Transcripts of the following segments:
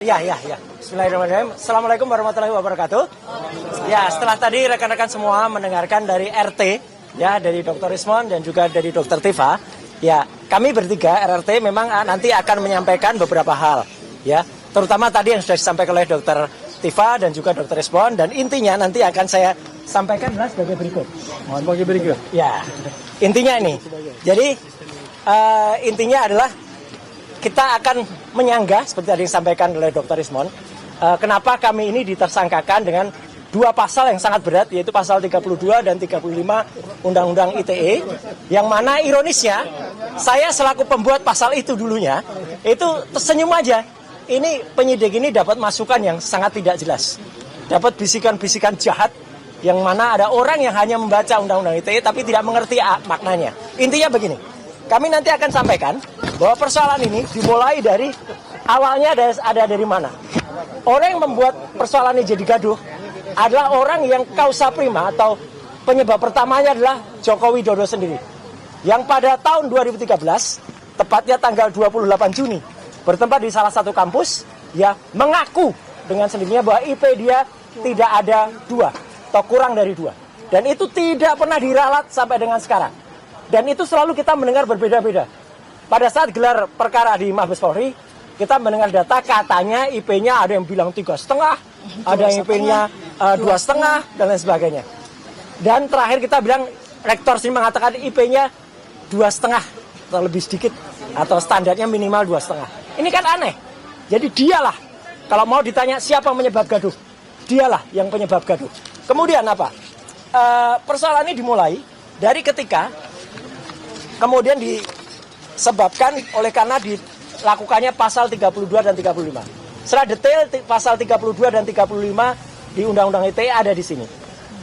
Ya. Bismillahirrahmanirrahim. Assalamualaikum warahmatullahi wabarakatuh. Ya, setelah tadi rekan-rekan semua mendengarkan dari RT, ya, dari Dr. Rismon dan juga dari Dr. Tifa, ya, kami bertiga RRT memang nanti akan menyampaikan beberapa hal, ya, terutama tadi yang sudah disampaikan oleh Dr. Tifa dan juga Dr. Rismon, dan intinya nanti akan saya sampaikan adalah sebagai berikut. Mohon bagi berikut. Ya, intinya ini. Jadi intinya adalah kita akan menyanggah seperti tadi disampaikan oleh Dr. Rismon, kenapa kami ini ditersangkakan dengan dua pasal yang sangat berat, yaitu pasal 32 dan 35 Undang-Undang ITE, yang mana ironisnya saya selaku pembuat pasal itu dulunya itu tersenyum aja. Ini penyidik ini dapat masukan yang sangat tidak jelas, dapat bisikan-bisikan jahat yang mana ada orang yang hanya membaca Undang-Undang ITE tapi tidak mengerti maknanya. Intinya begini, kami nanti akan sampaikan bahwa persoalan ini dimulai dari awalnya ada dari mana. Orang yang membuat persoalan ini jadi gaduh adalah orang yang causa prima atau penyebab pertamanya adalah Joko Widodo sendiri. Yang pada tahun 2013, tepatnya tanggal 28 Juni, bertempat di salah satu kampus, ya, mengaku dengan sendirinya bahwa IP dia tidak ada 2 atau kurang dari 2. Dan itu tidak pernah diralat sampai dengan sekarang. Dan itu selalu kita mendengar berbeda-beda. Pada saat gelar perkara di Mabes Polri, kita mendengar data katanya IP-nya ada yang bilang 3,5, ada yang IP-nya 2,5 dan lain sebagainya. Dan terakhir kita bilang rektor sini mengatakan IP-nya 2,5 atau lebih sedikit, atau standarnya minimal 2,5. Ini kan aneh. Jadi dialah, kalau mau ditanya siapa penyebab gaduh, dialah yang penyebab gaduh. Kemudian apa? Persoalan ini dimulai dari ketika kemudian disebabkan oleh karena dilakukannya pasal 32 dan 35. Secara detail pasal 32 dan 35 di Undang-Undang ITE ada di sini.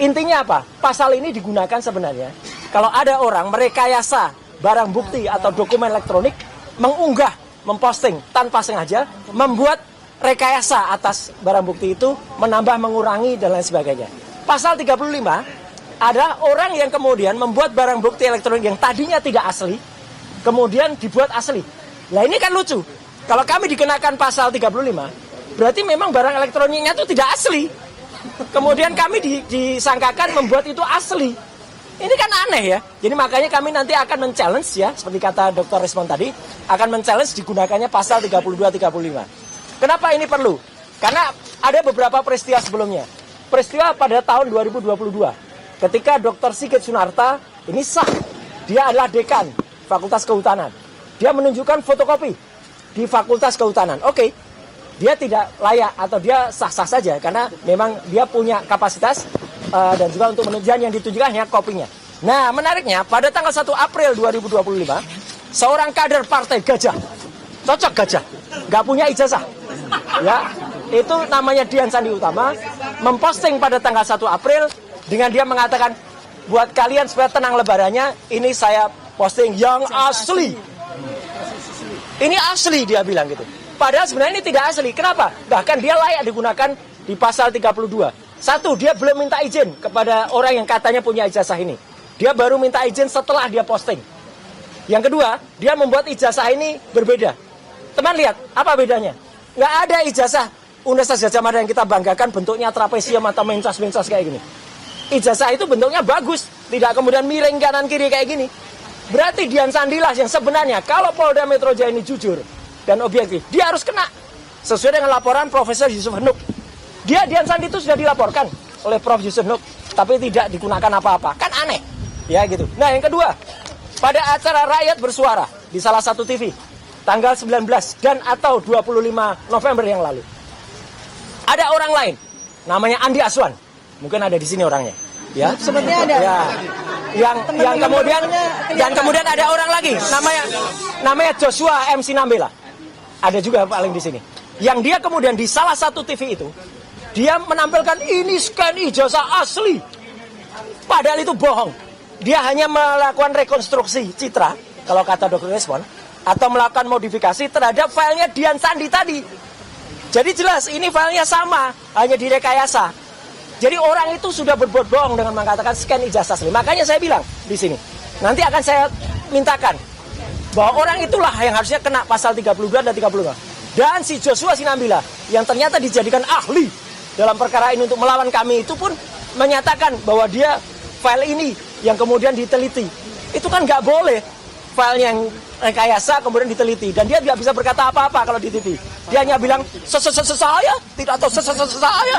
Intinya apa? Pasal ini digunakan sebenarnya kalau ada orang merekayasa barang bukti atau dokumen elektronik, mengunggah, memposting tanpa sengaja, membuat rekayasa atas barang bukti itu, menambah, mengurangi dan lain sebagainya. Pasal 35 ada orang yang kemudian membuat barang bukti elektronik yang tadinya tidak asli, kemudian dibuat asli. Nah ini kan lucu. Kalau kami dikenakan pasal 35, berarti memang barang elektroniknya itu tidak asli. Kemudian kami disangkakan membuat itu asli. Ini kan aneh ya. Jadi makanya kami nanti akan men-challenge ya, seperti kata Dr. Rismon tadi, akan men-challenge digunakannya pasal 32-35. Kenapa ini perlu? Karena ada beberapa peristiwa sebelumnya. Peristiwa pada tahun 2022. Ketika Dr. Sigit Sunarta ini sah, dia adalah dekan Fakultas Kehutanan. Dia menunjukkan fotokopi di Fakultas Kehutanan. Oke, dia tidak layak atau dia sah-sah saja karena memang dia punya kapasitas dan juga untuk menunjukkan yang ditunjukkan hanya kopinya. Nah, menariknya pada tanggal 1 April 2025, seorang kader partai Gajah, cocok Gajah, nggak punya ijazah, ya, itu namanya Dian Sandi Utama, memposting pada tanggal 1 April dengan dia mengatakan, buat kalian supaya tenang lebarannya, ini saya posting yang asli. Ini asli, dia bilang gitu. Padahal sebenarnya ini tidak asli. Kenapa? Bahkan dia layak digunakan di pasal 32. Satu, dia belum minta izin kepada orang yang katanya punya ijazah ini. Dia baru minta izin setelah dia posting. Yang kedua, dia membuat ijazah ini berbeda. Teman lihat, apa bedanya? Nggak ada ijazah Universitas Gadjah Mada yang kita banggakan bentuknya trapesium atau mencos-mencos kayak gini. Ijazah itu bentuknya bagus, tidak kemudian miring kanan kiri kayak gini. Berarti Dian Sandilah yang sebenarnya kalau Polda Metro Jaya ini jujur dan objektif, dia harus kena sesuai dengan laporan Profesor Yusuf Henuk. Dian Sandi itu sudah dilaporkan oleh Prof Yusuf Henuk, tapi tidak digunakan apa-apa. Kan aneh, ya gitu. Nah yang kedua, pada acara Rakyat Bersuara di salah satu TV tanggal 19 dan atau 25 November yang lalu, ada orang lain namanya Andi Aswan. Mungkin ada di sini orangnya, ya. Sebenarnya ada. Ya. Yang kemudian ada orang lagi namanya Joshua MC Nambela. Ada juga paling di sini. Yang dia kemudian di salah satu TV itu dia menampilkan ini scan ijazah asli. Padahal itu bohong. Dia hanya melakukan rekonstruksi citra, kalau kata Dr. Rismon, atau melakukan modifikasi terhadap filenya Dian Sandi tadi. Jadi jelas ini filenya sama, hanya direkayasa. Jadi orang itu sudah berbuat bohong dengan mengatakan scan ijazah asli. Makanya saya bilang di sini, nanti akan saya mintakan bahwa orang itulah yang harusnya kena pasal 32 dan 35. Dan si Joshua Sinambela yang ternyata dijadikan ahli dalam perkara ini untuk melawan kami itu pun menyatakan bahwa dia file ini yang kemudian diteliti. Itu kan nggak boleh filenya yang rekayasa kemudian diteliti. Dan dia tidak bisa berkata apa-apa kalau di TV. Dia hanya bilang, saya tidak tahu saya.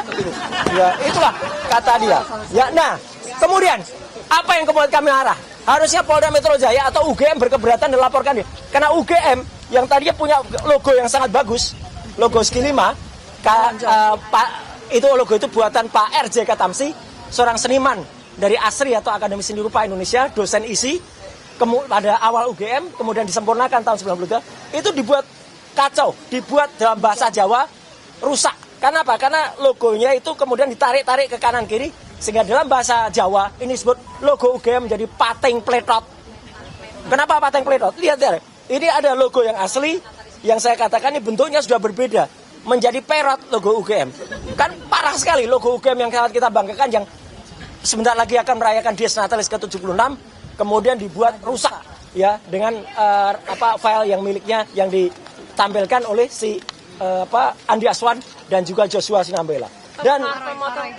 Ya, itulah kata dia. Ya, nah, kemudian apa yang kemudian kami arah? Harusnya Polda Metro Jaya atau UGM berkeberatan dan laporkan dia. Karena UGM yang tadinya punya logo yang sangat bagus, logo Ski 5, itu logo itu buatan Pak RJ Katamsi, seorang seniman dari ASRI atau Akademi Seni Rupa Indonesia, dosen ISI, pada awal UGM, kemudian disempurnakan tahun 93, itu dibuat kacau, dibuat dalam bahasa Jawa rusak. Karena apa? Karena logonya itu kemudian ditarik-tarik ke kanan kiri, sehingga dalam bahasa Jawa ini disebut logo UGM menjadi pating pletot. Kenapa pating pletot? Lihat ya, ini ada logo yang asli, yang saya katakan ini bentuknya sudah berbeda, menjadi perot logo UGM. Kan parah sekali logo UGM yang sangat kita banggakan, yang sebentar lagi akan merayakan Dies Natalis ke-76, kemudian dibuat rusak ya dengan file yang miliknya yang ditampilkan oleh si Andi Aswan dan juga Joshua Sinambela. Dan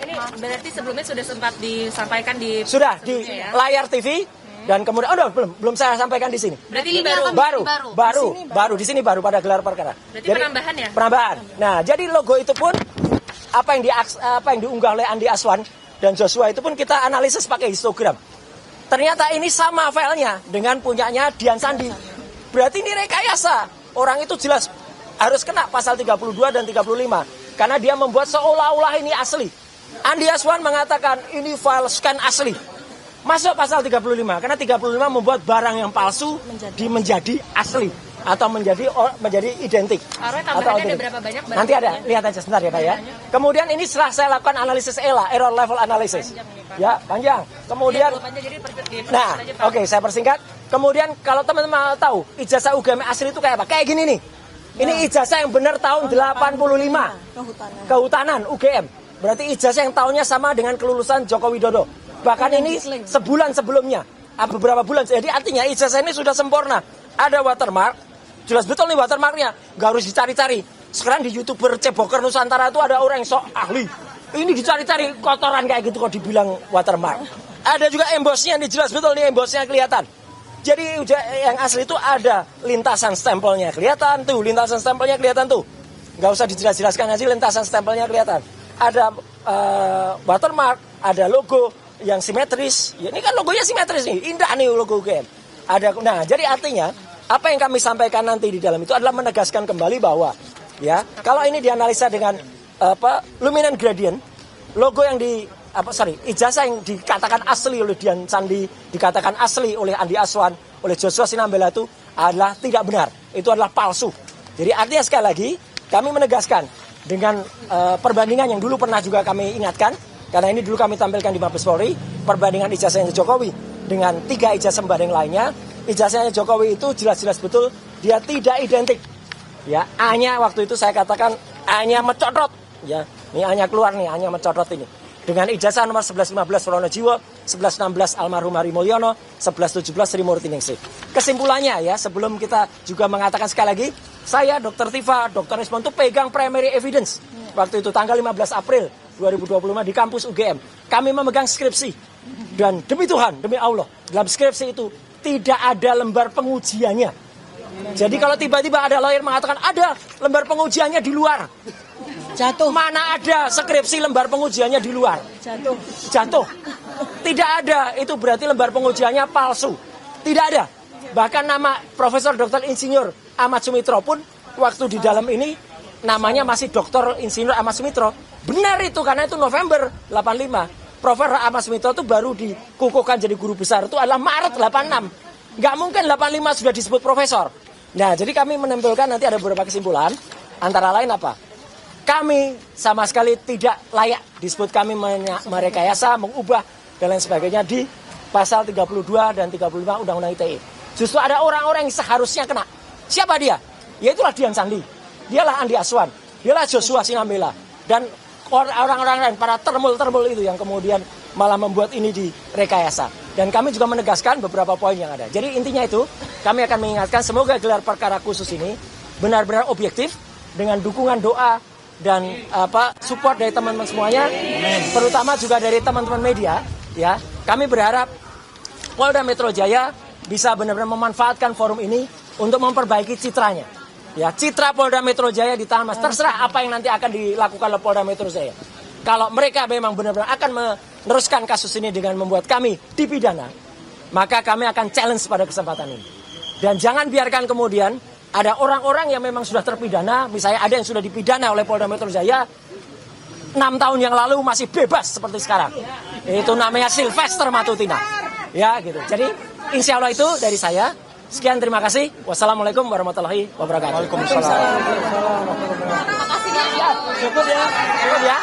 ini berarti sebelumnya sudah sempat disampaikan di layar TV dan kemudian belum saya sampaikan di sini. Berarti ini baru di sini baru pada gelar perkara. Berarti jadi, penambahan ya? Penambahan. Nah, jadi logo itu pun apa yang diunggah oleh Andi Aswan dan Joshua itu pun kita analisis pakai histogram. Ternyata ini sama filenya dengan punyanya Dian Sandi. Berarti ini rekayasa. Orang itu jelas harus kena pasal 32 dan 35. Karena dia membuat seolah-olah ini asli. Andi Aswan mengatakan ini file scan asli. Masuk pasal 35. Karena 35 membuat barang yang palsu menjadi asli. Atau menjadi identik. Tambahannya ada berapa banyak? Nanti ada, lihat aja sebentar ya Pak ya. Kemudian ini setelah saya lakukan analisis ELA, error level analysis. Ya, panjang. Kemudian, saya persingkat. Kemudian kalau teman-teman tahu, ijazah UGM asli itu kayak apa? Kayak gini nih. Ini ijazah yang benar tahun 85. Kehutanan UGM. Berarti ijazah yang tahunnya sama dengan kelulusan Joko Widodo. Bahkan ini sebulan sebelumnya. Beberapa bulan. Jadi artinya ijazah ini sudah sempurna. Ada watermark. Jelas betul nih watermarknya. Gak harus dicari-cari. Sekarang di YouTuber Ceboker Nusantara itu ada orang yang sok ahli. Ini dicari-cari kotoran kayak gitu kok dibilang watermark. Ada juga embossnya, nih jelas betul nih embossnya kelihatan. Jadi yang asli itu ada lintasan stempelnya kelihatan tuh, lintasan stempelnya kelihatan tuh. Nggak usah dijelas-jelaskan aja, lintasan stempelnya kelihatan. Ada watermark, ada logo yang simetris. Ya, ini kan logonya simetris nih, indah nih logo UGM. Nah, jadi artinya apa yang kami sampaikan nanti di dalam itu adalah menegaskan kembali bahwa ya kalau ini dianalisa dengan luminant gradient, logo yang ijazah yang dikatakan asli oleh Dian Sandi, dikatakan asli oleh Andi Aswan, oleh Joshua Sinambela itu adalah tidak benar. Itu adalah palsu. Jadi artinya sekali lagi kami menegaskan dengan perbandingan yang dulu pernah juga kami ingatkan, karena ini dulu kami tampilkan di Mabes Polri, perbandingan ijazahnya Jokowi dengan 3 ijazah sembarang lainnya. Ijazahnya Jokowi itu jelas-jelas betul dia tidak identik. Ya, A-nya waktu itu saya katakan A-nya mencotot. Ya, ini A-nya keluar nih, A-nya mencotot ini. Dengan ijazah nomor 1115 Wonojiwo, 1116 almarhum Hari Mulyono, 1117 Sri Murtiningsih. Kesimpulannya ya, sebelum kita juga mengatakan sekali lagi, saya Dr. Tifa, Dr. Rismon itu pegang primary evidence. Waktu itu tanggal 15 April 2025 di kampus UGM. Kami memegang skripsi. Dan demi Tuhan, demi Allah, dalam skripsi itu tidak ada lembar pengujiannya. Jadi kalau tiba-tiba ada lawyer mengatakan ada lembar pengujiannya di luar, jatuh. Mana ada skripsi lembar pengujiannya di luar? Jatuh. Tidak ada. Itu berarti lembar pengujiannya palsu. Tidak ada. Bahkan nama Profesor Dr. Insinyur Ahmad Sumitro pun waktu di dalam ini namanya masih Dr. Insinyur Ahmad Sumitro. Benar itu karena itu November 85. Profesor Ahmad Sumitro itu baru dikukuhkan jadi guru besar itu adalah Maret 86. Nggak mungkin 85 sudah disebut profesor. Nah, jadi kami menempelkan nanti ada beberapa kesimpulan. Antara lain apa? Kami sama sekali tidak layak disebut kami merekayasa, mengubah dan lain sebagainya di pasal 32 dan 35 Undang-Undang ITE. Justru ada orang-orang yang seharusnya kena. Siapa dia? Yaitulah Dian Sandi. Dialah Andi Aswan. Dialah Joshua Sinambela. Dan orang-orang lain, para termul-termul itu yang kemudian malah membuat ini direkayasa. Dan kami juga menegaskan beberapa poin yang ada. Jadi intinya itu, kami akan mengingatkan semoga gelar perkara khusus ini benar-benar objektif dengan dukungan doa dan support dari teman-teman semuanya, terutama juga dari teman-teman media, ya. Kami berharap Polda Metro Jaya bisa benar-benar memanfaatkan forum ini untuk memperbaiki citranya. Ya, citra Polda Metro Jaya ditahan, Mas. Terserah apa yang nanti akan dilakukan oleh Polda Metro Jaya. Kalau mereka memang benar-benar akan meneruskan kasus ini dengan membuat kami dipidana, maka kami akan challenge pada kesempatan ini. Dan jangan biarkan kemudian ada orang-orang yang memang sudah terpidana, misalnya ada yang sudah dipidana oleh Polda Metro Jaya 6 tahun yang lalu masih bebas seperti sekarang. Itu namanya Sylvester Matutina. Ya, gitu. Jadi, insya Allah itu dari saya. Sekian, terima kasih. Wassalamualaikum warahmatullahi wabarakatuh. Waalaikumsalam. Terima kasih. Cukup ya.